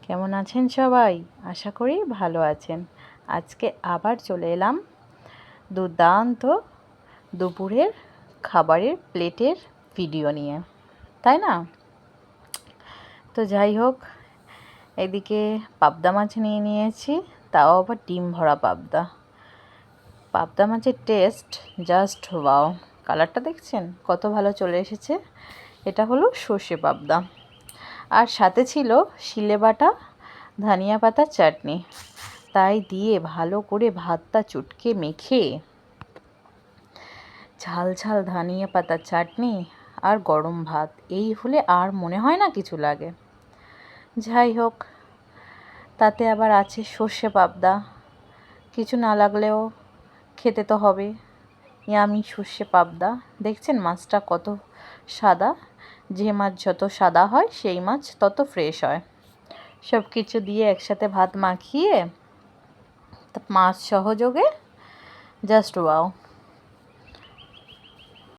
কেমন আছেন সবাই? আশা করি ভালো আছেন। আজকে আবার চলে এলাম দুর্দান্ত দুপুরের খাবারের প্লেটের ভিডিও নিয়ে, তাই না? তো যাই হোক, এদিকে পাবদা মাছ নিয়ে নিয়েছি, তাও আবার ডিম ভরা পাবদা। পাবদা মাছের টেস্ট জাস্ট ওয়াও। কালারটা দেখছেন কত ভালো চলে এসেছে। এটা হলো সর্ষে পাবদা, আর সাথে ছিল শিলে বাটা ধনিয়া পাতার চাটনি। তাই দিয়ে ভালো করে ভাতটা চটকে মেখে ঝাল ঝাল ধনিয়া পাতার চাটনি আর গরম ভাত, এই হলে আর মনে হয় না কিছু লাগে। যাই হোক, তাতে আবার আছে সর্ষে পাবদা, কিছু না লাগলেও খেতে তো হবে। ইয়ামি সর্ষে পাবদা। দেখছেন মাছটা কত সাদা, যে মাছ যত সাদা হয় সেই মাছ তত ফ্রেশ হয়। সব কিছু দিয়ে একসাথে ভাত মাখিয়ে মাছ সহযোগে জাস্ট ওয়াও।